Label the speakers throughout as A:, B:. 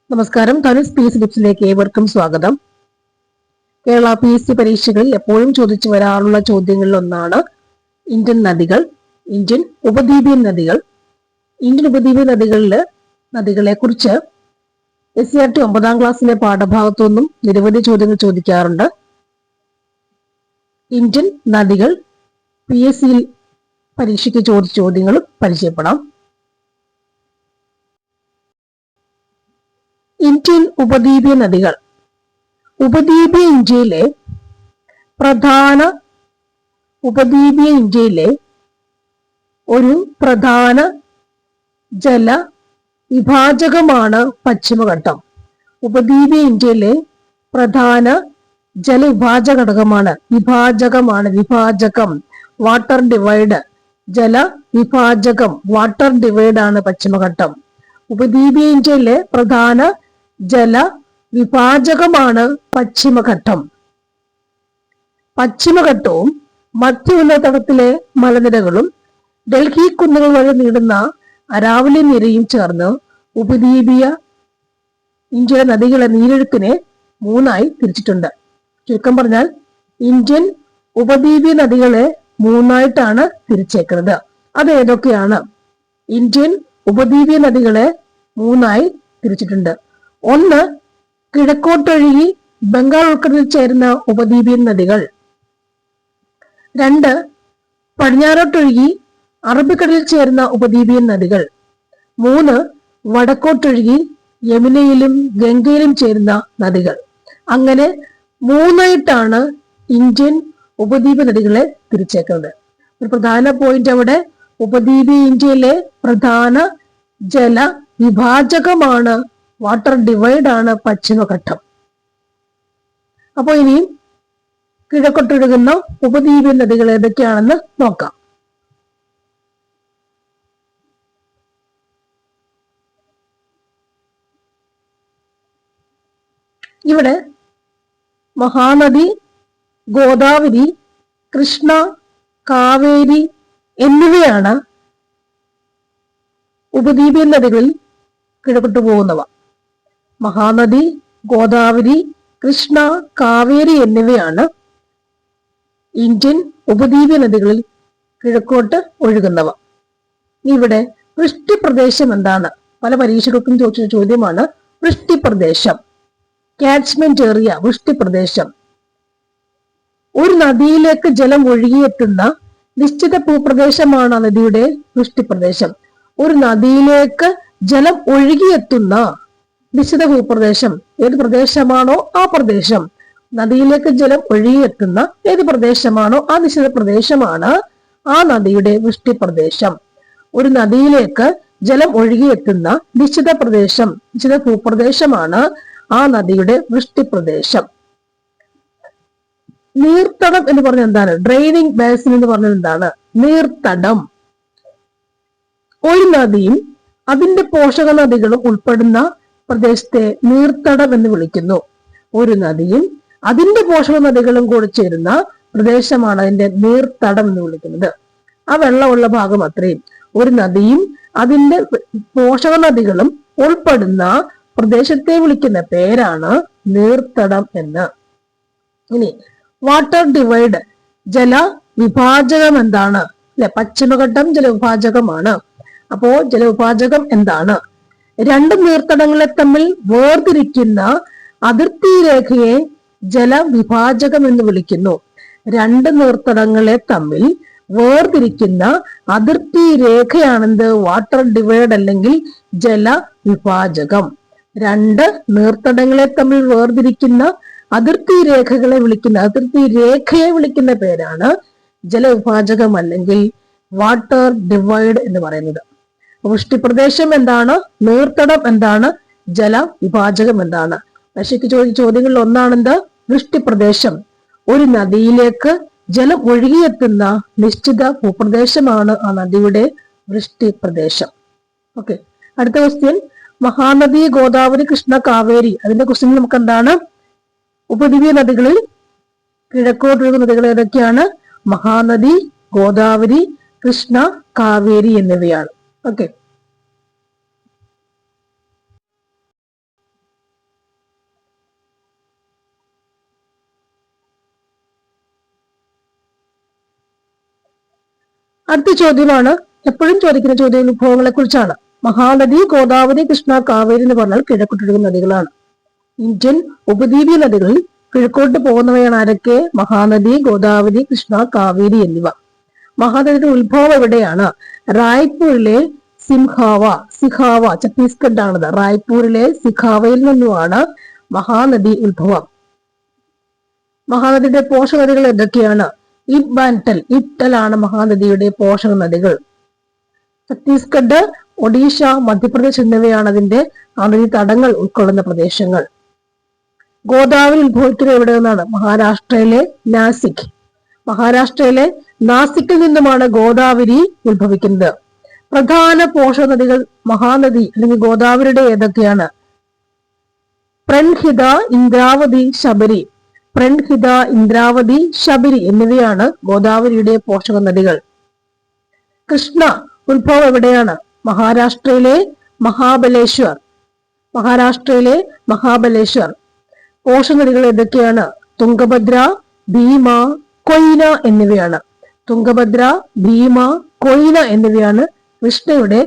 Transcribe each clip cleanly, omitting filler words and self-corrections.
A: നമസ്കാരം. ധനുസ് PSC ടിപ്സിലേക്ക് ഏവർക്കും സ്വാഗതം. കേരള PSC പരീക്ഷകളിൽ എപ്പോഴും ചോദിച്ചു വരാറുള്ള ചോദ്യങ്ങളിൽ ഒന്നാണ് ഇന്ത്യൻ നദികൾ, ഇന്ത്യൻ ഉപദ്വീപീയ നദികൾ. ഇന്ത്യൻ ഉപദ്വീപീയ നദികളെ കുറിച്ച് SCERT 9ാം ക്ലാസ്സിലെ പാഠഭാഗത്തു നിന്നും നിരവധി ചോദ്യങ്ങൾ ചോദിക്കാറുണ്ട്. ഇന്ത്യൻ നദികൾ PSC പരീക്ഷയ്ക്ക് ചോദിച്ച ചോദ്യങ്ങളും പരിചയപ്പെടാം. ഇന്ത്യൻ ഉപദ്വീപീയ നദികൾ. ഉപദ്വീപീയ ഇന്ത്യയിലെ ഒരു പ്രധാന ജല വിഭാജകമാണ് പശ്ചിമഘട്ടം. ഉപദ്വീപീയ ഇന്ത്യയിലെ പ്രധാന ജലവിഭാജക ഘടകമാണ് വിഭാജകം, വാട്ടർ ഡിവൈഡ്. ജലവിഭാജകം, വാട്ടർ ഡിവൈഡ് ആണ് പശ്ചിമഘട്ടം. ഉപദ്വീപീയ ഇന്ത്യയിലെ പ്രധാന ജലവിഭാജകമാണ് പശ്ചിമഘട്ടം. പശ്ചിമഘട്ടവും മധ്യ-ഉന്നതതലത്തിലെ മലനിരകളും ഡൽഹി കുന്നുകൾ വഴി നീളുന്ന അരാവലി നിരയും ചേർന്ന് ഉപദ്വീപീയ ഇന്ത്യയുടെ നദികളെ നീരൊഴുക്കിനെ 3ആയി തിരിച്ചിട്ടുണ്ട്. ചുരുക്കം പറഞ്ഞാൽ ഇന്ത്യൻ ഉപദ്വീപീയ നദികളെ 3ആയിട്ടാണ് തിരിച്ചേക്കുന്നത്. അത് ഏതൊക്കെയാണ്? ഇന്ത്യൻ ഉപദ്വീപീയ നദികളെ 3ആയി തിരിച്ചിട്ടുണ്ട്. 1. കിഴക്കോട്ടൊഴുകി ബംഗാൾ ഉൾക്കടലിൽ ചേരുന്ന ഉപദ്വീപീയ നദികൾ. 2. പടിഞ്ഞാറോട്ടൊഴുകി അറബിക്കടലിൽ ചേരുന്ന ഉപദ്വീപീയ നദികൾ. 3. വടക്കോട്ടൊഴുകി യമുനയിലും ഗംഗയിലും ചേരുന്ന നദികൾ. അങ്ങനെ 3ആയിട്ടാണ് ഇന്ത്യൻ ഉപദ്വീപീയ നദികളെ തിരിച്ചേക്കുന്നത്. ഒരു പ്രധാന പോയിന്റ് അവിടെ ഉപദ്വീപീയ ഇന്ത്യയിലെ പ്രധാന ജലവിഭാജകമാണ്, വാട്ടർ ഡിവൈഡ് ആണ് പശ്ചിമഘട്ടം. അപ്പൊ ഇനിയും കിഴക്കോട്ടൊഴുകുന്ന ഉപദ്വീപീയ നദികൾ ഏതൊക്കെയാണെന്ന് നോക്കാം. ഇവിടെ മഹാനദി, ഗോദാവരി, കൃഷ്ണ, കാവേരി എന്നിവയാണ് ഉപദ്വീപീയ നദികളിൽ കിഴക്കോട്ട് പോകുന്നവ. മഹാനദി, ഗോദാവരി, കൃഷ്ണ, കാവേരി എന്നിവയാണ് ഇന്ത്യൻ ഉപദ്വീപീയ നദികളിൽ കിഴക്കോട്ട് ഒഴുകുന്നവ. ഇവിടെ വൃഷ്ടിപ്രദേശം എന്താണ്? പല പരീക്ഷകൾക്കും ചോദിച്ച ചോദ്യമാണ് വൃഷ്ടിപ്രദേശം. Catchment area, വൃഷ്ടിപ്രദേശം. ഒരു നദിയിലേക്ക് ജലം ഒഴുകിയെത്തുന്ന നിശ്ചിത ഭൂപ്രദേശമാണ് നദിയുടെ വൃഷ്ടിപ്രദേശം. ഒരു നദിയിലേക്ക് ജലം ഒഴുകിയെത്തുന്ന നിശ്ചിത ഭൂപ്രദേശം ഏത് പ്രദേശമാണോ ആ പ്രദേശം, നദിയിലേക്ക് ജലം ഒഴുകിയെത്തുന്ന ഏത് പ്രദേശമാണോ ആ നിശ്ചിത പ്രദേശമാണ് ആ നദിയുടെ വൃഷ്ടിപ്രദേശം. ഒരു നദിയിലേക്ക് ജലം ഒഴുകിയെത്തുന്ന നിശ്ചിത ഭൂപ്രദേശമാണ് ആ നദിയുടെ വൃഷ്ടിപ്രദേശം. നീർത്തടം എന്ന് പറഞ്ഞാൽ എന്താണ്? ഡ്രെയിനിങ് ബാസിൻ എന്ന് പറഞ്ഞാൽ എന്താണ്? നീർത്തടം. ഒരു നദിയും അതിന്റെ പോഷക നദികളും ഉൾപ്പെടുന്ന പ്രദേശത്തെ നീർത്തടം എന്ന് വിളിക്കുന്നു. ഒരു നദിയും അതിന്റെ പോഷക നദികളും കൂടി ചേരുന്ന പ്രദേശമാണ് അതിന്റെ നീർത്തടം എന്ന് വിളിക്കുന്നത്. ആ വെള്ളമുള്ള ഭാഗം അത്രയും. ഒരു നദിയും അതിന്റെ പോഷക നദികളും ഉൾപ്പെടുന്ന പ്രദേശത്തെ വിളിക്കുന്ന പേരാണ് നീർത്തടം എന്ന്. ഇനി വാട്ടർ ഡിവൈഡ്, ജലവിഭാജകം എന്താണ്? അല്ലെ, പശ്ചിമഘട്ടം ജലവിഭാജകമാണ്. അപ്പോ ജലവിഭാജകം എന്താണ്? 2 നീർത്തടങ്ങളെ തമ്മിൽ വേർതിരിക്കുന്ന അതിർത്തി രേഖയെ ജലവിഭാജകം എന്ന് വിളിക്കുന്നു. 2 നീർത്തടങ്ങളെ തമ്മിൽ വേർതിരിക്കുന്ന അതിർത്തി രേഖയാണെന്ത്? വാട്ടർ ഡിവൈഡ് അല്ലെങ്കിൽ ജലവിഭാജകം. 2 നീർത്തടങ്ങളെ തമ്മിൽ വേർതിരിക്കുന്ന അതിർത്തി രേഖയെ വിളിക്കുന്ന പേരാണ് ജലവിഭാജകം അല്ലെങ്കിൽ വാട്ടർ ഡിവൈഡ് എന്ന് പറയുന്നത്. വൃഷ്ടിപ്രദേശം എന്താണ്? നീർത്തടം എന്താണ്? ജലവിഭാജകം എന്താണ്? പരീക്ഷയ്ക്ക് ചോദിച്ച ചോദ്യങ്ങളിൽ ഒന്നാണെന്ത്? വൃഷ്ടിപ്രദേശം. ഒരു നദിയിലേക്ക് ജലം ഒഴുകിയെത്തുന്ന നിശ്ചിത ഭൂപ്രദേശമാണ് ആ നദിയുടെ വൃഷ്ടിപ്രദേശം. ഓക്കെ, അടുത്ത ക്വസ്റ്റ്യൻ മഹാനദി, ഗോദാവരി, കൃഷ്ണ, കാവേരി. അതിന്റെ ക്വസ്റ്റ്യൻ നമുക്ക് എന്താണ്? ഉപദ്വീപീയ നദികളിൽ കിഴക്കോട്ടൊഴുകുന്ന നദികൾ ഏതൊക്കെയാണ്? മഹാനദി, ഗോദാവരി, കൃഷ്ണ, കാവേരി എന്നിവയാണ്. ഓക്കെ, അടുത്ത ചോദ്യമാണ്, എപ്പോഴും ചോദിക്കുന്ന ചോദ്യം വിഭവങ്ങളെ കുറിച്ചാണ്. മഹാനദി, ഗോദാവരി, കൃഷ്ണ, കാവേരി എന്ന് പറഞ്ഞാൽ കിഴക്കോട്ടൊഴുകുന്ന നദികളാണ്. ഇന്ത്യൻ ഉപദ്വീപീയ നദികളിൽ കിഴക്കോട്ട് പോകുന്നവയാണ് ആരൊക്കെ? മഹാനദി, ഗോദാവരി, കൃഷ്ണ, കാവേരി എന്നിവ. മഹാനദിയുടെ ഉത്ഭവം എവിടെയാണ്? റായ്പൂരിലെ സിഖാവ ഛത്തീസ്ഗഡ് ആണത്. റായ്പൂരിലെ സിഖാവയിൽ നിന്നുമാണ് മഹാനദി ഉത്ഭവം. മഹാനദിയുടെ പോഷക നദികൾ എന്തൊക്കെയാണ്? ഇബ്ബാൻടൽ ആണ് മഹാനദിയുടെ പോഷക നദികൾ. ഛത്തീസ്ഗഡ്, ഒഡീഷ, മധ്യപ്രദേശ് എന്നിവയാണ് അതിന്റെ നദീ തടങ്ങൾ ഉൾക്കൊള്ളുന്ന പ്രദേശങ്ങൾ. ഗോദാവരി ഉത്ഭവിക്കുന്നത് എവിടെ നിന്നാണ്? മഹാരാഷ്ട്രയിലെ നാസിക്കിൽ നിന്നുമാണ് ഗോദാവരി ഉത്ഭവിക്കുന്നത്. പ്രധാന പോഷക നദികൾ മഹാനദി അല്ലെങ്കിൽ ഗോദാവരിയുടെ ഏതൊക്കെയാണ്? പ്രൺഹിത, ഇന്ദ്രാവതി, ശബരി എന്നിവയാണ് ഗോദാവരിയുടെ പോഷക നദികൾ. കൃഷ്ണ ഉത്ഭവം എവിടെയാണ്? മഹാരാഷ്ട്രയിലെ മഹാബലേശ്വർ. പോഷക നദികൾ ഏതൊക്കെയാണ്? തുംഗഭദ്ര, ഭീമ, കൊയ്ന എന്നിവയാണ്. കൃഷ്ണയുടെ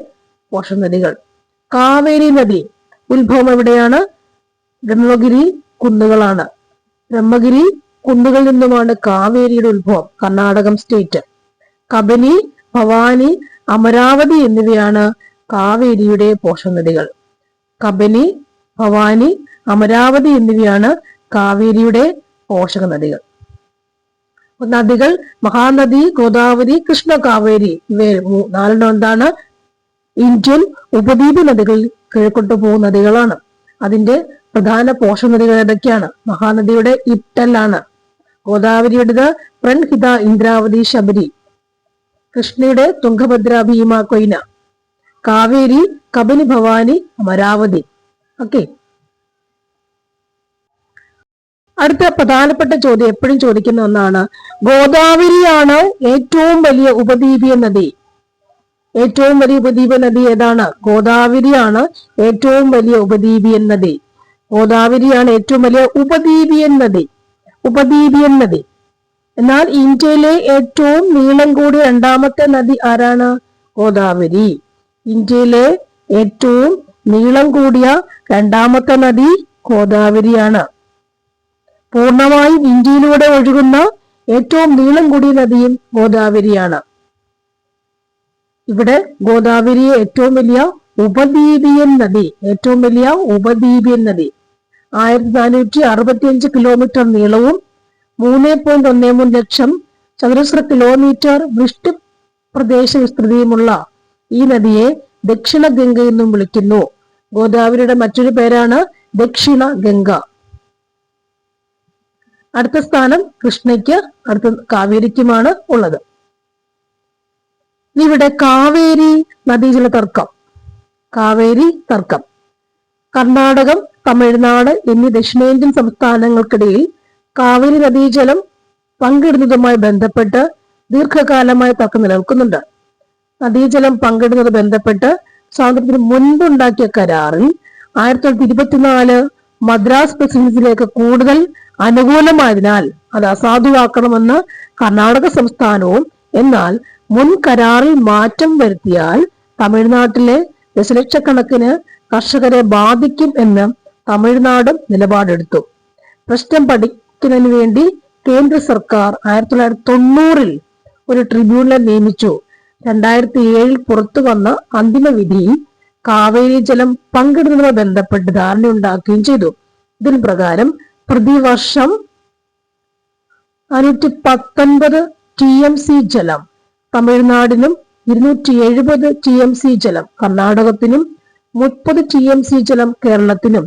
A: പോഷക നദികൾ. കാവേരി നദി ഉത്ഭവം എവിടെയാണ്? ബ്രഹ്മഗിരി കുന്നുകളിൽ നിന്നുമാണ് കാവേരിയുടെ ഉത്ഭവം. കർണാടകം സ്റ്റേറ്റ്. കബനി, ഭവാനി, അമരാവതി എന്നിവയാണ് കാവേരിയുടെ പോഷക നദികൾ. നദികൾ മഹാനദി, ഗോദാവരി, കൃഷ്ണ, കാവേരി ഇവ നാലെണ്ണം എന്താണ്? ഇന്ത്യൻ ഉപദ്വീപ് നദികളിൽ കിഴക്കോട്ട് പോകുന്ന നദികളാണ്. അതിന്റെ പ്രധാന പോഷക നദികൾ ഏതൊക്കെയാണ്? മഹാനദിയുടെ ഇബ്ബാൻടൽ, ഗോദാവരിയുടേത് പ്രൺഹിത, ഇന്ദ്രാവതി, ശബരി. കൃഷ്ണയുടെ തുംഗഭദ്ര, ഭീമ, കൊയ്ന. കാവേരി കബനി, ഭവാനി, അമരാവതി. ഓക്കെ. അടുത്ത പ്രധാനപ്പെട്ട ചോദ്യം, എപ്പോഴും ചോദിക്കുന്ന ഒന്നാണ്, ഗോദാവരിയാണ് ഏറ്റവും വലിയ ഉപദ്വീപീയ നദി. ഏതാണ്? ഗോദാവരിയാണ് ഏറ്റവും വലിയ ഉപദ്വീപീയൻ നദി. എന്നാൽ ഇന്ത്യയിലെ ഏറ്റവും നീളം കൂടിയ രണ്ടാമത്തെ നദി ആരാണ്? ഗോദാവരി. ഇന്ത്യയിലെ ഏറ്റവും നീളം കൂടിയ രണ്ടാമത്തെ നദി ഗോദാവരിയാണ്. പൂർണ്ണമായും ഇന്ത്യയിലൂടെ ഒഴുകുന്ന ഏറ്റവും നീളം കൂടിയ നദിയും ഗോദാവരിയാണ്. ഇവിടെ ഗോദാവരിയെ ഏറ്റവും വലിയ ഉപദ്വീപീയൻ നദി 1465 കിലോമീറ്റർ നീളവും 3.13 ലക്ഷം ചതുരശ്ര കിലോമീറ്റർ വൃഷ്ടി പ്രദേശ വിസ്തൃതിയുമുള്ള ഈ നദിയെ ദക്ഷിണ ഗംഗ എന്നും വിളിക്കുന്നു. ഗോദാവരിയുടെ മറ്റൊരു പേരാണ് ദക്ഷിണ ഗംഗ. അടുത്ത സ്ഥാനം കൃഷ്ണയ്ക്ക്, അടുത്ത കാവേരിക്കുമാണ് ഉള്ളത്. ഇവിടെ കാവേരി നദീജല തർക്കം. കർണാടകം, തമിഴ്നാട് എന്നീ ദക്ഷിണേന്ത്യൻ സംസ്ഥാനങ്ങൾക്കിടയിൽ കാവേരി നദീജലം പങ്കിടുന്നതുമായി ബന്ധപ്പെട്ട് ദീർഘകാലമായി തർക്കം നിലനിൽക്കുന്നുണ്ട്. നദീജലം പങ്കിടുന്നത് ബന്ധപ്പെട്ട് സ്വാതന്ത്ര്യത്തിന് മുൻപുണ്ടാക്കിയ കരാറിൽ 1924 മദ്രാസ് പ്രസിഡൻസിലേക്ക് കൂടുതൽ അനുകൂലമായതിനാൽ അത് അസാധുവാക്കണമെന്ന് കർണാടക സംസ്ഥാനവും, എന്നാൽ മുൻ കരാറിൽ മാറ്റം വരുത്തിയാൽ തമിഴ്നാട്ടിലെ ദശലക്ഷക്കണക്കിന് കർഷകരെ ബാധിക്കും എന്ന് തമിഴ്നാടും നിലപാടെടുത്തു. പ്രശ്നം പഠിക്കുന്നതിന് വേണ്ടി കേന്ദ്ര സർക്കാർ 1990 ഒരു ട്രിബ്യൂണൽ നിയമിച്ചു. 2007 പുറത്തു വന്ന അന്തിമ വിധിയിൽ കാവേരി ജലം പങ്കിടുന്നതുമായി ബന്ധപ്പെട്ട് ധാരണയുണ്ടാക്കുകയും ചെയ്തു. ഇതിന് പ്രകാരം പ്രതിവർഷം 519 TMC ജലം തമിഴ്നാടിനും, 270 TMC ജലം കർണാടകത്തിനും, 30 TMC ജലം കേരളത്തിനും,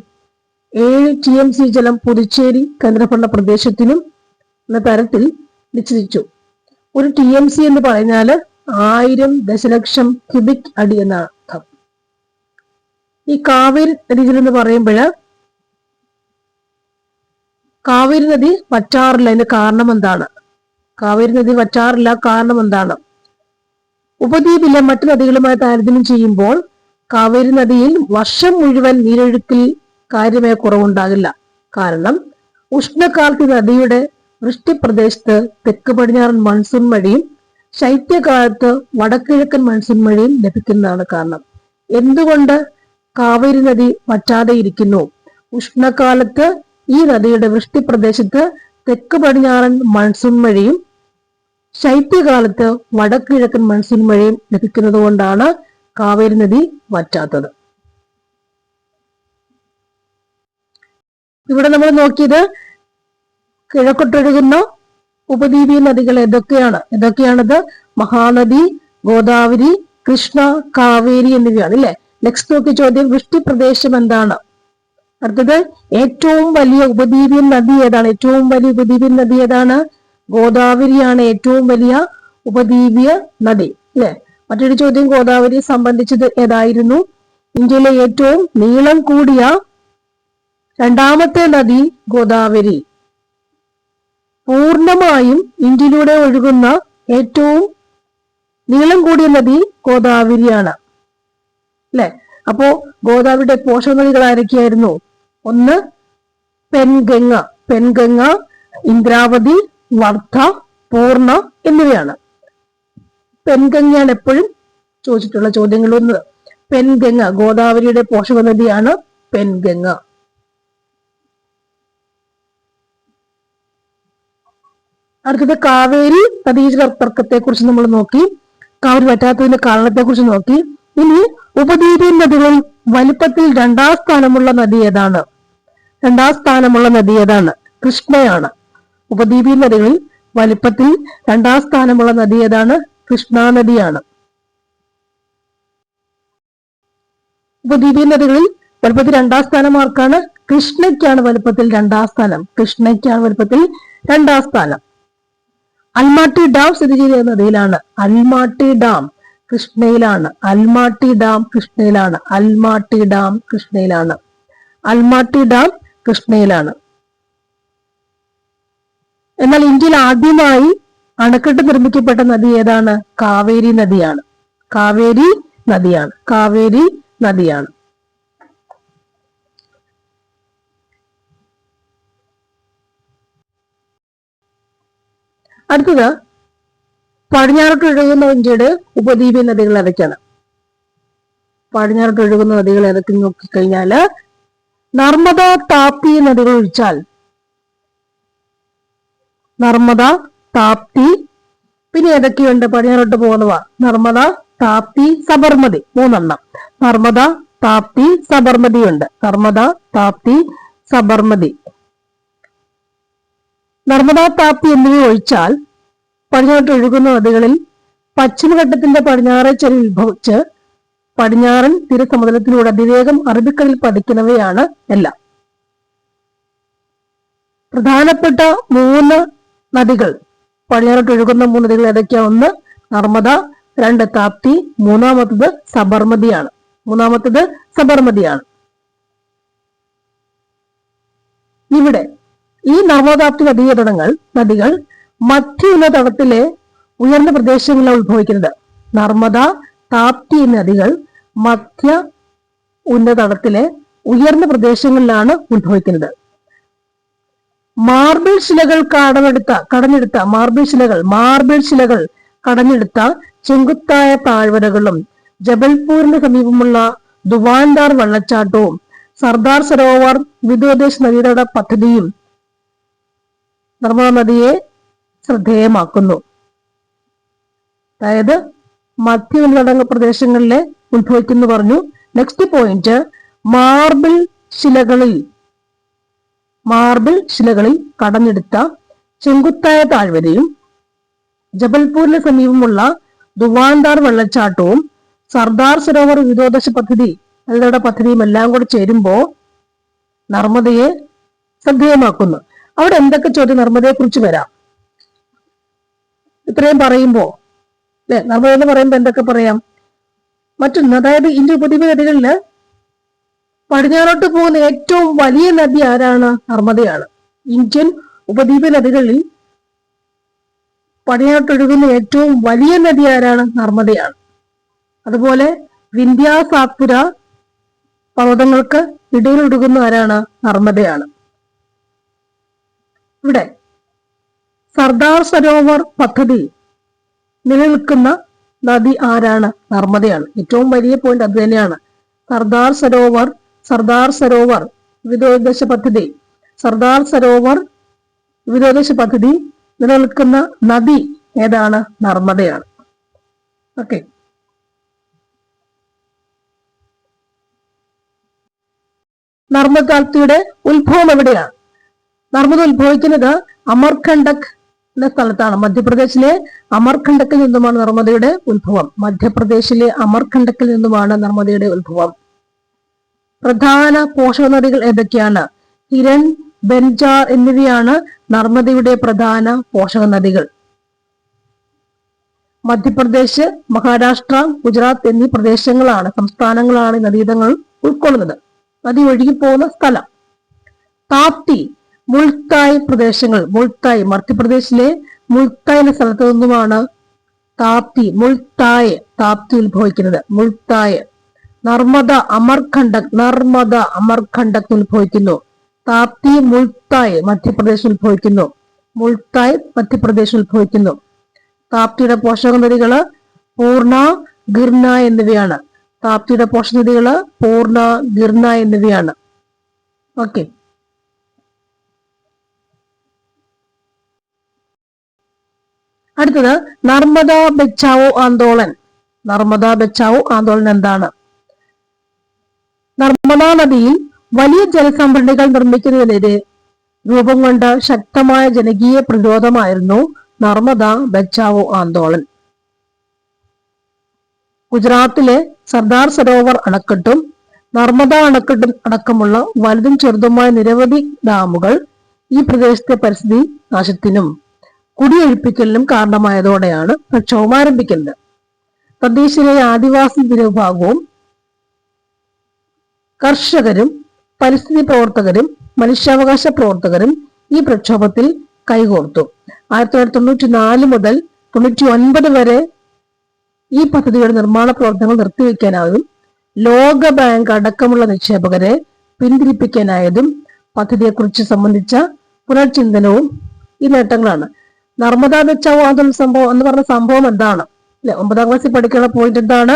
A: 7 TMC ജലം പുതുച്ചേരി കേന്ദ്രഭരണ പ്രദേശത്തിനും എന്ന തരത്തിൽ നിശ്ചയിച്ചു. ഒരു TMC എന്ന് പറഞ്ഞാല് 1000 ദശലക്ഷം ക്യൂബിക് അടി എന്നാണ് അർത്ഥം. ഈ കാവേരി നദീജലം എന്ന് പറയുമ്പോഴ് കാവേരി നദി വറ്റാറില്ല. അതിന്റെ കാരണം എന്താണ്? കാരണം എന്താണ്? ഉപദ്വീപിലെ മറ്റു നദികളുമായി താരതമ്യം ചെയ്യുമ്പോൾ കാവേരി നദിയിൽ വർഷം മുഴുവൻ നീരൊഴുക്കിൽ കാര്യമായ കുറവുണ്ടാകില്ല. കാരണം ഉഷ്ണകാലത്ത് നദിയുടെ വൃഷ്ടിപ്രദേശത്ത് തെക്ക് പടിഞ്ഞാറൻ മൺസൂൺ മഴയും ശൈത്യകാലത്ത് വടക്കിഴക്കൻ മൺസൂൺ മഴയും ലഭിക്കുന്നതാണ് കാരണം. എന്തുകൊണ്ട് കാവേരി നദി വറ്റാതെ ഇരിക്കുന്നു? ഉഷ്ണകാലത്ത് ഈ നദിയുടെ വൃഷ്ടിപ്രദേശത്ത് തെക്ക് പടിഞ്ഞാറൻ മൺസൂൺ മഴയും ശൈത്യകാലത്ത് വടക്കിഴക്കൻ മൺസൂൺ മഴയും ലഭിക്കുന്നത് കൊണ്ടാണ് കാവേരി നദി വറ്റാത്തത്. ഇവിടെ നമ്മൾ നോക്കിയത് കിഴക്കോട്ടൊഴുകുന്ന ഉപദ്വീപീയ നദികൾ ഏതൊക്കെയാണത്? മഹാനദി, ഗോദാവരി, കൃഷ്ണ, കാവേരി എന്നിവയാണ് അല്ലെ. നെക്സ്റ്റ് നോക്കിയ ചോദ്യം, വൃഷ്ടിപ്രദേശം എന്താണ്? അടുത്തത്, ഏറ്റവും വലിയ ഉപദ്വീപീയ നദി ഏതാണ്? ഗോദാവരിയാണ് ഏറ്റവും വലിയ ഉപദ്വീപീയ നദി അല്ലെ. മറ്റൊരു ചോദ്യം ഗോദാവരിയെ സംബന്ധിച്ചത് ഏതായിരുന്നു? ഇന്ത്യയിലെ ഏറ്റവും നീളം കൂടിയ രണ്ടാമത്തെ നദി ഗോദാവരി. പൂർണ്ണമായും ഇന്ത്യയിലൂടെ ഒഴുകുന്ന ഏറ്റവും നീളം കൂടിയ നദി ഗോദാവരിയാണ് അല്ലെ. അപ്പോ ഗോദാവരിയുടെ പോഷക നദികൾ ആരൊക്കെയായിരുന്നു? ഒന്ന് പെൻഗംഗ, ഇന്ദ്രാവതി, വർദ്ധ, പൂർണ്ണ എന്നിവയാണ്. പെൻഗംഗയാണ് എപ്പോഴും ചോദിച്ചിട്ടുള്ള ചോദ്യങ്ങളിൽ ഒന്ന്. പെൻഗംഗ ഗോദാവരിയുടെ പോഷക നദിയാണ് പെൻഗംഗ. അടുത്തത് കാവേരി നദീജല തർക്കത്തെ കുറിച്ച് നമ്മൾ നോക്കി. കാവേരി വറ്റാത്തതിന്റെ കാരണത്തെ കുറിച്ച് നോക്കി. ഇനി ഉപദ്വീപീയ നദികളിൽ വലിപ്പത്തിൽ രണ്ടാം സ്ഥാനമുള്ള നദി ഏതാണ്? കൃഷ്ണയാണ്. ഉപദ്വീപീയ നദികളിൽ വലിപ്പത്തിൽ രണ്ടാം സ്ഥാനമുള്ള നദി ഏതാണ്? കൃഷ്ണാ നദിയാണ്. ഉപദ്വീപീയ നദികളിൽ വലിപ്പത്തിൽ രണ്ടാം സ്ഥാനം ആർക്കാണ്? കൃഷ്ണയ്ക്കാണ് വലിപ്പത്തിൽ രണ്ടാം സ്ഥാനം. അൽമാട്ടി ഡാം സ്ഥിതി ചെയ്യുന്ന നദിയിലാണ്. അൽമാട്ടി ഡാം കൃഷ്ണയിലാണ്. എന്നാൽ ഇന്ത്യയിൽ ആദ്യമായി അണക്കെട്ട് നിർമ്മിക്കപ്പെട്ട നദി ഏതാണ്? കാവേരി നദിയാണ്. അടുത്തത്, പടിഞ്ഞാറോട്ട് ഒഴുകുന്ന ഇന്ത്യയുടെ ഉപദ്വീപീയ നദികൾ ഏതൊക്കെയാണ്? പടിഞ്ഞാറോട്ട് ഒഴുകുന്ന നദികൾ ഏതൊക്കെ നോക്കിക്കഴിഞ്ഞാല് നർമ്മദ, താപ്തി നദികൾ ഒഴിച്ചാൽ പിന്നെ ഏതൊക്കെയുണ്ട് പടിഞ്ഞാറോട്ട് പോകുന്നവ? നർമ്മദ, താപ്തി, സബർമതി, 3 എണ്ണം. നർമ്മദ, താപ്തി, സബർമതി ഉണ്ട്. നർമ്മദ, താപ്തി എന്നിവ ഒഴിച്ചാൽ പടിഞ്ഞാറോട്ട് ഒഴുകുന്ന നദികളിൽ പശ്ചിമഘട്ടത്തിന്റെ പടിഞ്ഞാറേ ചരിവ് ഉത്ഭവിച്ച് പടിഞ്ഞാറൻ തീരസമുദ്രത്തിലൂടെ അതിവേഗം അറബിക്കടലിൽ പതിക്കുന്നവയാണ് എല്ലാം. പ്രധാനപ്പെട്ട 3 നദികൾ, പടിഞ്ഞാറോട്ട് ഒഴുകുന്ന 3 നദികൾ ഏതൊക്കെയാ? ഒന്ന് നർമ്മദ, 2 താപ്തി, മൂന്നാമത്തത് സബർമതിയാണ്. ഇവിടെ ഈ നർമ്മദാപ്തി നദികൾ മധ്യ ഉന്നതടത്തിലെ ഉയർന്ന പ്രദേശങ്ങളിലാണ് ഉത്ഭവിക്കുന്നത്. നർമ്മദ, താപ്തി നദികൾ മധ്യ ഉന്നതടത്തിലെ ഉയർന്ന പ്രദേശങ്ങളിലാണ് ഉത്ഭവിക്കുന്നത്. മാർബിൾ ശിലകൾ കടഞ്ഞെടുത്ത ചെങ്കുത്തായ താഴ്വരകളും ജബൽപൂരിന് സമീപമുള്ള ദുവാൻദാർ വെള്ളച്ചാട്ടവും സർദാർ സരോവർ വിദോദേശ നദീതട പദ്ധതിയും നർമ്മദ നദിയെ ശ്രദ്ധേയമാക്കുന്നു. അതായത് മധ്യ ഉന്നതട പ്രദേശങ്ങളിലെ ഉത്ഭവിക്കുന്നു പറഞ്ഞു. നെക്സ്റ്റ് പോയിന്റ്, മാർബിൾ ശിലകളിൽ കടഞ്ഞെടുത്ത ചെങ്കുത്തായ താഴ്വരയും ജബൽപൂരിന് സമീപമുള്ള ദുവാൻദാർ വെള്ളച്ചാട്ടവും സർദാർ സരോവർ വിദോദേശ പദ്ധതിയും എല്ലാം കൂടെ ചേരുമ്പോ നർമ്മദയെ ശ്രദ്ധേയമാക്കുന്നു. അവിടെ എന്തൊക്കെ ചോദ്യം നർമ്മദയെ കുറിച്ച് വരാം? ഇത്രയും പറയുമ്പോ അല്ലെ, നർമ്മദ എന്ന് പറയുമ്പോ എന്തൊക്കെ പറയാം? മറ്റൊന്ന്, അതായത് ഇന്ത്യ ഉപദ്വീപ നദികളില് പടിഞ്ഞാറോട്ട് പോകുന്ന ഏറ്റവും വലിയ നദി ആരാണ്? നർമ്മദയാണ്. ഇന്ത്യൻ ഉപദ്വീപ നദികളിൽ പടിഞ്ഞാറോട്ടൊഴുകുന്ന ഏറ്റവും വലിയ നദി ആരാണ്? നർമ്മദയാണ്. അതുപോലെ വിന്ധ്യ സാത്പുര പർവ്വതങ്ങൾക്ക് ഇടയിൽ ഒഴുകുന്ന ആരാണ്? നർമ്മദയാണ്. ഇവിടെ സർദാർ സരോവർ പദ്ധതി നിലനിൽക്കുന്ന നദി ആരാണ്? നർമ്മദയാണ്. ഏറ്റവും വലിയ പോയിന്റ് അത് തന്നെയാണ്. സർദാർ സരോവർ വിവിധോദ്ദേശ പദ്ധതി നിലനിൽക്കുന്ന നദി ഏതാണ്? നർമ്മദയാണ്. ഓക്കെ. നർമ്മദ താപ്തിയുടെ ഉത്ഭവം എവിടെയാണ്? നർമ്മദ ഉത്ഭവിക്കുന്നത് അമർകണ്ടക് എന്ന സ്ഥലത്താണ്. മധ്യപ്രദേശിലെ അമർകണ്ടക്കിൽ നിന്നുമാണ് നർമ്മദയുടെ ഉത്ഭവം. പ്രധാന പോഷക നദികൾ ഏതൊക്കെയാണ്? ഹിരൺ, ബെൻജാർ എന്നിവയാണ് നർമ്മദയുടെ പ്രധാന പോഷക നദികൾ. മധ്യപ്രദേശ്, മഹാരാഷ്ട്ര, ഗുജറാത്ത് എന്നീ സംസ്ഥാനങ്ങളാണ് നദീതങ്ങൾ ഉൾക്കൊള്ളുന്നത്. നദി ഒഴുകിപ്പോകുന്ന സ്ഥലം. താപ്തി, മുൾത്തായ് പ്രദേശങ്ങൾ. മധ്യപ്രദേശിലെ മുൾത്തായ് എന്ന സ്ഥലത്തു നിന്നുമാണ് താപ്തി ഉത്ഭവിക്കുന്നത്. നർമ്മദ അമർകണ്ടക് ഉത്ഭവിക്കുന്നു. താപ്തി, മുൾത്തായ് മധ്യപ്രദേശിൽ ഉത്ഭവിക്കുന്നു. താപ്തിയുടെ പോഷക നദികള് പൂർണ, ഗിർന എന്നിവയാണ്. ഓക്കെ. അടുത്തത് നർമ്മദ ബച്ചാവോ ആന്തോളൻ എന്താണ്? നർമ്മദാ നദിയിൽ വലിയ ജലസംഭരണികൾ നിർമ്മിക്കുന്നതിനെതിരെ രൂപം കൊണ്ട ശക്തമായ ജനകീയ പ്രതിരോധമായിരുന്നു നർമ്മദ ബച്ചാവോ ആന്തോളൻ. ഗുജറാത്തിലെ സർദാർ സരോവർ അണക്കെട്ടും നർമ്മദ അണക്കെട്ടും അടക്കമുള്ള വലുതും ചെറുതുമായ നിരവധി ഡാമുകൾ ഈ പ്രദേശത്തെ പരിസ്ഥിതി നാശത്തിനും കുടിയൊഴിപ്പിക്കലിനും കാരണമായതോടെയാണ് പ്രക്ഷോഭം ആരംഭിക്കുന്നത്. തദ്ദേശീയ ആദിവാസി ജനവിഭാഗവും കർഷകരും പരിസ്ഥിതി പ്രവർത്തകരും മനുഷ്യാവകാശ പ്രവർത്തകരും ഈ പ്രക്ഷോഭത്തിൽ കൈകോർത്തു. 1994 മുതൽ 99 വരെ ഈ പദ്ധതിയുടെ നിർമ്മാണ പ്രവർത്തനങ്ങൾ നിർത്തിവെക്കാനായതും ലോക ബാങ്ക് അടക്കമുള്ള നിക്ഷേപകരെ പിന്തിരിപ്പിക്കാനായതും പദ്ധതിയെക്കുറിച്ച് സംബന്ധിച്ച പുനർചിന്തനവും ഈ നേട്ടങ്ങളാണ്. നർമ്മദ ബച്ചാവോ ആന്തോളൻ സംഭവം എന്ന് പറഞ്ഞ സംഭവം എന്താണ്? അല്ലെ, 9ാം ക്ലാസ്സിൽ പഠിക്കുന്ന പോയിന്റ് എന്താണ്?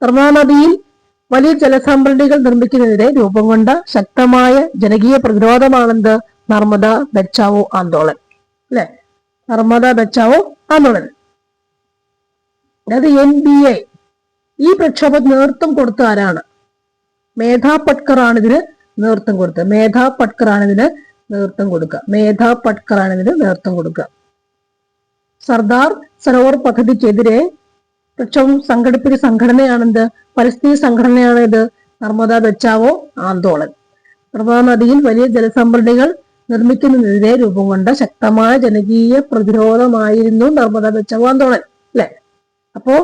A: നർമ്മദാ നദിയിൽ വലിയ ജലസംഭരണികൾ നിർമ്മിക്കുന്നതിനെതിരെ രൂപം കൊണ്ട ശക്തമായ ജനകീയ പ്രതിരോധമാണെന്ത്? നർമ്മദ ബച്ചാവോ ആന്തോളൻ. അല്ലെ, നർമ്മദ ബച്ചാവോ ആന്തോളൻ. അതായത് NBA ഈ പ്രക്ഷോഭത്തിന് നേതൃത്വം കൊടുത്ത ആരാണ്? മേധാ പട്കർ ആണ് ഇതിന് നേതൃത്വം കൊടുക്കുക. സർദാർ സരോവർ പദ്ധതിക്കെതിരെ പ്രക്ഷോഭം സംഘടിപ്പിച്ച സംഘടനയാണെന്ത്? പരിസ്ഥിതി സംഘടനയാണ് ഇത്, നർമ്മദ ബച്ചാവോ ആന്തോളൻ. നർമ്മദാ നദിയിൽ വലിയ ജലസംഭരണികൾ നിർമ്മിക്കുന്നതിനെതിരെ രൂപം കൊണ്ട ശക്തമായ ജനകീയ പ്രതിരോധമായിരുന്നു നർമ്മദ ബച്ചാവോ ആന്തോളൻ. അല്ലെ, അപ്പോ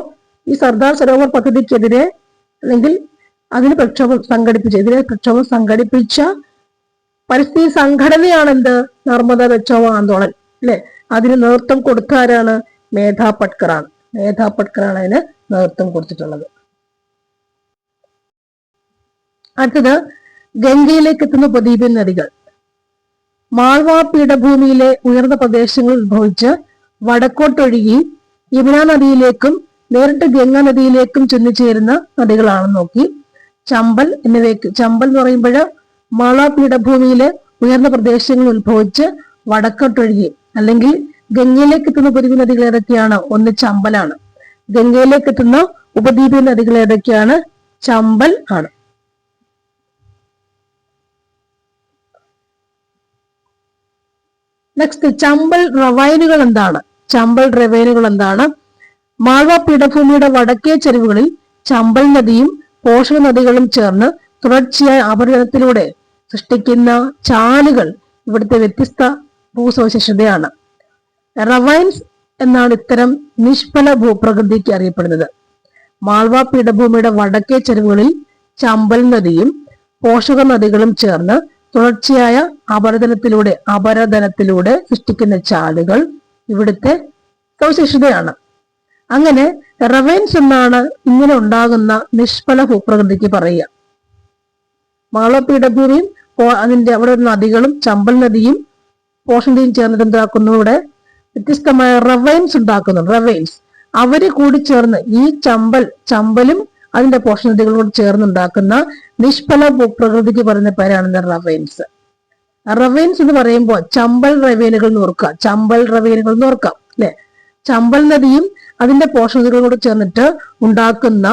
A: ഈ സർദാർ സരോവർ പദ്ധതിക്കെതിരെ അല്ലെങ്കിൽ അതിന് പ്രക്ഷോഭം സംഘടിപ്പിച്ച പരിസ്ഥിതി സംഘടനയാണെന്ത്? നർമ്മദ ബച്ചാവോ ആന്തോളൻ. അല്ലെ, അതിന് നേതൃത്വം കൊടുത്ത ആരാണ്? മേധാ പട്കറാണ് അതിന് നേതൃത്വം കൊടുത്തിട്ടുള്ളത്. അടുത്തത് ഗംഗയിലേക്ക് എത്തുന്ന ഉപദ്വീപൻ നദികൾ. മാൾവ പീഠഭൂമിയിലെ ഉയർന്ന പ്രദേശങ്ങളിൽ ഉത്ഭവിച്ച് വടക്കോട്ടൊഴുകി യമുന നദിയിലേക്കും നേരിട്ട് ഗംഗ നദിയിലേക്കും ചെന്നു ചേരുന്ന നദികളാണെന്ന് നോക്കി. ചമ്പൽ എന്ന് പറയുമ്പോൾ മാൾവ പീഠഭൂമിയിലെ ഉയർന്ന പ്രദേശങ്ങളിൽ ഉത്ഭവിച്ച് വടക്കോട്ടൊഴുകി അല്ലെങ്കിൽ ഗംഗയിലേക്ക് എത്തുന്ന ഉപദ്വീപ നദികൾ ഏതൊക്കെയാണ്? ഒന്ന് ചമ്പലാണ്. ഗംഗയിലേക്ക് എത്തുന്ന ഉപദ്വീപ നദികൾ ഏതൊക്കെയാണ്? ചമ്പൽ ആണ്. നെക്സ്റ്റ്, ചമ്പൽ റവൈനുകൾ എന്താണ്? മാൾവ പീഠഭൂമിയുടെ വടക്കേ ചെരുവുകളിൽ ചമ്പൽ നദിയും പോഷക നദികളും ചേർന്ന് തുടർച്ചയായ അപരദനത്തിലൂടെ സൃഷ്ടിക്കുന്ന ചാലുകൾ ഇവിടുത്തെ വ്യത്യസ്ത ഭൂസവിശേഷതയാണ്. റവൈൻസ് എന്നാണ് ഇത്തരം നിഷ്ഫല ഭൂപ്രകൃതിക്ക് അറിയപ്പെടുന്നത്. മാൾവ പീഠഭൂമിയുടെ വടക്കേ ചെരുവുകളിൽ ചമ്പൽ നദിയും പോഷക നദികളും ചേർന്ന് തുടർച്ചയായ അപരദനത്തിലൂടെ സൃഷ്ടിക്കുന്ന ചാലുകൾ ഇവിടുത്തെ സവിശേഷതയാണ്. അങ്ങനെ റവൈൻസ് എന്നാണ് ഇങ്ങനെ ഉണ്ടാകുന്ന നിഷ്ഫല ഭൂപ്രകൃതിക്ക് പറയുക. മാൾവ പീഠഭൂമിയും അതിന്റെ അവിടെ നദികളും ചമ്പൽ നദിയും പോഷക നദിയും ചേർന്നിട്ട് എന്താക്കുന്നു? ഇവിടെ വ്യത്യസ്തമായ റവൈൻസ് ഉണ്ടാക്കുന്നു. അവര് കൂടി ചേർന്ന് ഈ ചമ്പലും അതിന്റെ പോഷക നദികളും കൂടി ചേർന്നുണ്ടാക്കുന്ന നിഷ്ഫല ഭൂപ്രകൃതിക്ക് പറയുന്ന പേരാണ് റവൈൻസ്. റവൈൻസ് എന്ന് പറയുമ്പോൾ ചമ്പൽ റവേനുകൾ എന്ന് ഓർക്കുക, ചമ്പൽ റവേനുകൾ എന്ന് ഓർക്കാം അല്ലെ. ചമ്പൽ നദിയും അതിന്റെ പോഷക നദികളും കൂടി ചേർന്നിട്ട് ഉണ്ടാക്കുന്ന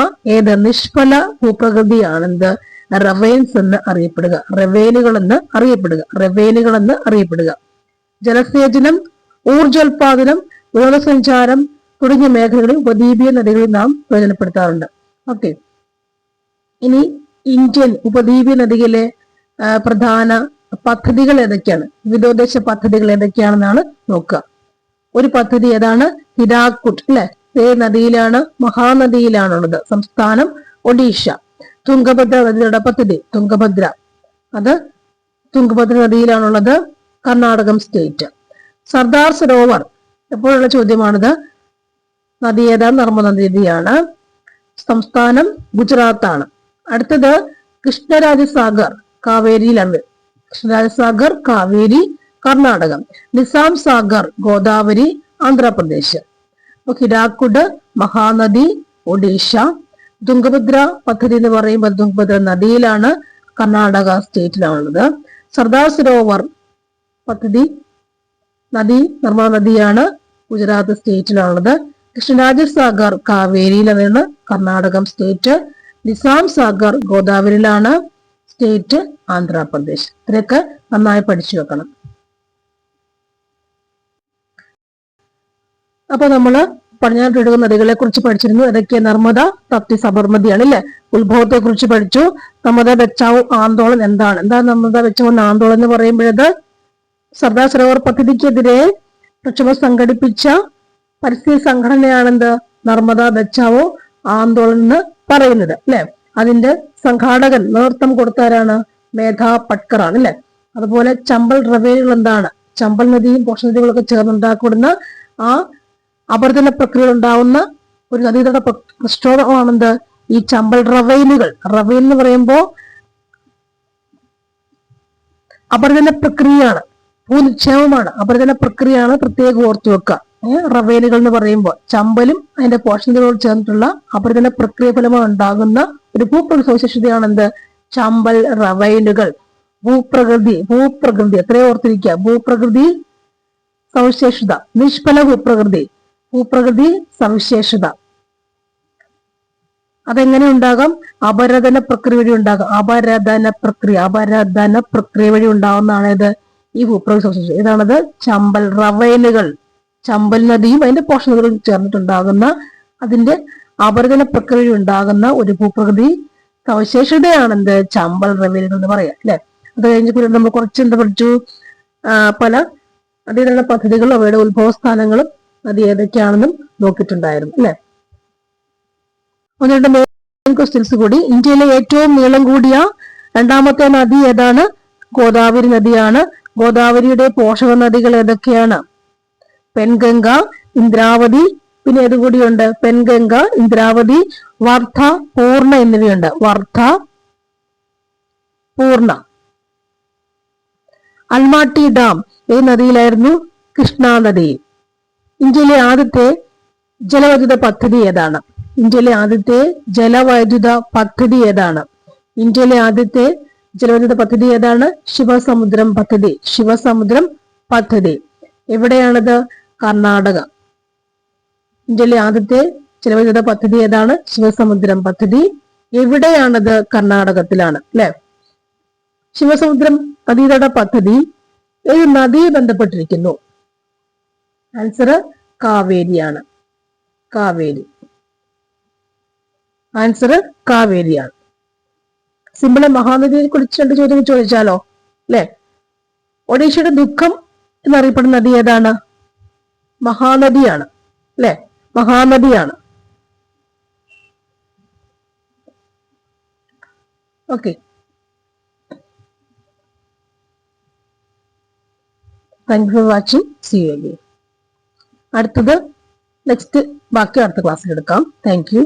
A: നിഷ്ഫല ഭൂപ്രകൃതിയാണെന്ത് റവൈൻസ് എന്ന് അറിയപ്പെടുക, റവേനുകൾ എന്ന് അറിയപ്പെടുക. ജലസേചനം, ഊർജോൽപാദനം, വിനോദസഞ്ചാരം തുടങ്ങിയ മേഖലകളിൽ ഉപദ്വീപീയ നദികളിൽ നാം പ്രയോജനപ്പെടുത്താറുണ്ട്. ഓക്കെ, ഇനി ഇന്ത്യൻ ഉപദ്വീപീയ നദികളിലെ പ്രധാന പദ്ധതികൾ ഏതൊക്കെയാണ്, വിവിധോദ്ദേശ പദ്ധതികൾ ഏതൊക്കെയാണെന്നാണ് നോക്കുക. ഒരു പദ്ധതി ഏതാണ്? ഹിരാക്കുഡ് അല്ലെ, ഏത് നദിയിലാണ്? മഹാനദിയിലാണുള്ളത്. സംസ്ഥാനം ഒഡീഷ. തുംഗഭദ്ര നദിയുടെ പദ്ധതി തുംഗഭദ്ര, അത് തുംഗഭദ്ര നദിയിലാണുള്ളത്, കർണാടകം സ്റ്റേറ്റ്. സർദാർ സരോവർ എപ്പോഴുള്ള ചോദ്യമാണിത്. നദി ഏതാണ്? നർമ്മദ നദിയാണ്. സംസ്ഥാനം ഗുജറാത്താണ്. അടുത്തത് കൃഷ്ണരാജസാഗർ, കാവേരിയിലാണ്. കൃഷ്ണരാജസാഗർ കാവേരി, കർണാടകം. നിസാം സാഗർ ഗോദാവരി, ആന്ധ്രാപ്രദേശ്. ഹിരാക്കുഡ് മഹാനദി, ഒഡീഷ. തുംഗഭദ്ര പദ്ധതി എന്ന് പറയുമ്പോൾ തുംഗഭദ്ര നദിയിലാണ്, കർണാടക സ്റ്റേറ്റിലാണുള്ളത്. സർദാർ സരോവർ പദ്ധതി നദി നർമ്മദ നദിയാണ്, ഗുജറാത്ത് സ്റ്റേറ്റിലാണുള്ളത്. കൃഷ്ണരാജസാഗർ കാവേരിയിലാണ്, കർണാടകം സ്റ്റേറ്റ്. നിസാം സാഗർ ഗോദാവരിയിലാണ്, സ്റ്റേറ്റ് ആന്ധ്രാപ്രദേശ്. ഇതൊക്കെ നന്നായി പഠിച്ചു വെക്കണം. അപ്പൊ നമ്മള് പടിഞ്ഞാറൊഴുകുന്ന നദികളെ കുറിച്ച് പഠിച്ചിരുന്നു. ഏതൊക്കെ? നർമ്മദ, തപ്തി, സബർമതിയാണ് അല്ലെ. ഉത്ഭവത്തെ കുറിച്ച് പഠിച്ചു. നർമ്മദ ബച്ചാവോ ആന്തോളൻ എന്താണ്? നർമ്മദ ബച്ചാവോ ആന്തോളൻ എന്ന് പറയുമ്പോഴത് സർദാർ സരോവർ പദ്ധതിക്കെതിരെ പ്രക്ഷോഭം സംഘടിപ്പിച്ച പരിസ്ഥിതി സംഘടനയാണെന്ത്? നർമ്മദ ബച്ചാവോ ആന്തോളൻ എന്ന് പറയുന്നത് അല്ലെ. അതിന്റെ സംഘാടകൻ, നേതൃത്വം കൊടുത്താരാണ്? മേധാ പട്കർ ആണ് അല്ലെ. അതുപോലെ ചമ്പൽ റവേനുകൾ എന്താണ്? ചമ്പൽ നദിയും പോഷക നദികളൊക്കെ ചേർന്നുണ്ടാക്കുന്ന ആ അപർജന പ്രക്രിയ ഉണ്ടാവുന്ന ഒരു നദീതട പ്രക്ഷോഭമാണെന്ത്? ഈ ചമ്പൽ റവൈനുകൾ. റവൈൻ എന്ന് പറയുമ്പോ അപർജന പ്രക്രിയയാണ്, ഭൂനിക്ഷേപമാണ്. അപർജന പ്രക്രിയയാണ്, പ്രത്യേകം ഓർത്തു വെക്കുക. റവൈനുകൾ എന്ന് പറയുമ്പോൾ ചമ്പലും അതിന്റെ പോഷകങ്ങളോട് ചേർന്നിട്ടുള്ള അപർജന പ്രക്രിയ ഫലമായി ഉണ്ടാകുന്ന ഒരു ഭൂപ്രകൃതി സവിശേഷതയാണ് എന്ത്? ചമ്പൽ റവൈനുകൾ. ഭൂപ്രകൃതി എത്രയോ ഓർത്തിരിക്കുക. ഭൂപ്രകൃതി സവിശേഷത, നിഷ്ഫല ഭൂപ്രകൃതി സവിശേഷത. അതെങ്ങനെ ഉണ്ടാകാം? അപരദന പ്രക്രിയ വഴി ഉണ്ടാകാം. അപരദന പ്രക്രിയ വഴി ഉണ്ടാകുന്നതാണ് ഇത്, ഈ ഭൂപ്രകൃതി സവിശേഷത. ഇതാണത് ചമ്പൽ റവൈനുകൾ. ചമ്പൽ നദിയും അതിന്റെ പോഷക നദികളും ചേർന്നിട്ടുണ്ടാകുന്ന, അതിന്റെ അപരദന പ്രക്രിയ വഴി ഉണ്ടാകുന്ന ഒരു ഭൂപ്രകൃതി സവിശേഷതയാണെന്ത്? ചമ്പൽ റവൈനുകൾ എന്ന് പറയാം അല്ലെ. അത് കഴിഞ്ഞ് പിന്നെ നമ്മൾ കുറച്ച് എന്താ പഠിച്ചു? പല നദീതട പദ്ധതികളും അവയുടെ ഉത്ഭവസ്ഥാനങ്ങളും നദി ഏതൊക്കെയാണെന്നും നോക്കിയിട്ടുണ്ടായിരുന്നു അല്ലെ. ഒന്ന് രണ്ട് മെയിൻ ക്വസ്റ്റ്യൻസ് കൂടി. ഇന്ത്യയിലെ ഏറ്റവും നീളം കൂടിയ രണ്ടാമത്തെ നദി ഏതാണ്? ഗോദാവരി നദിയാണ്. ഗോദാവരിയുടെ പോഷക നദികൾ ഏതൊക്കെയാണ്? പെൻഗംഗ, ഇന്ദ്രാവതി, പിന്നെ ഏതുകൂടിയുണ്ട്? പെൻഗംഗ, ഇന്ദ്രാവതി, വർദ്ധ, പൂർണ്ണ എന്നിവയുണ്ട്. വർദ്ധ, പൂർണ്ണ. അൽമാട്ടി ഡാം ഏത് നദിയിലായിരുന്നു? കൃഷ്ണ നദി. ഇന്ത്യയിലെ ആദ്യത്തെ ജലവൈദ്യുത പദ്ധതി ഏതാണ്? ഇന്ത്യയിലെ ആദ്യത്തെ ജലവൈദ്യുത പദ്ധതി ഏതാണ്? ഇന്ത്യയിലെ ആദ്യത്തെ ജലവൈദ്യുത പദ്ധതി ഏതാണ്? ശിവസമുദ്രം പദ്ധതി. എവിടെയാണത്? കർണാടക. ഇന്ത്യയിലെ ആദ്യത്തെ ജലവൈദ്യുത പദ്ധതി ഏതാണ്? ശിവസമുദ്രം പദ്ധതി. എവിടെയാണത്? കർണാടകത്തിലാണ് അല്ലെ. ശിവസമുദ്രം നദീതട പദ്ധതി ഏത് നദിയെ ബന്ധപ്പെട്ടിരിക്കുന്നു? ആൻസർ കാവേരിയാണ്. ആൻസർ കാവേരിയാണ്. സിമ്പിള് മഹാനദിയെ കുറിച്ച് രണ്ട് ചോദ്യം ചോദിച്ചാലോ അല്ലെ. ഒഡീഷയുടെ ദുഃഖം എന്നറിയപ്പെടുന്ന നദി ഏതാണ്? മഹാനദിയാണ് അല്ലെ. മഹാനദിയാണ്. Okay, thank you for watching. See you again. അടുത്തത് നെക്സ്റ്റ് ബാക്കി അടുത്ത ക്ലാസ്സിൽ എടുക്കാം. Thank U.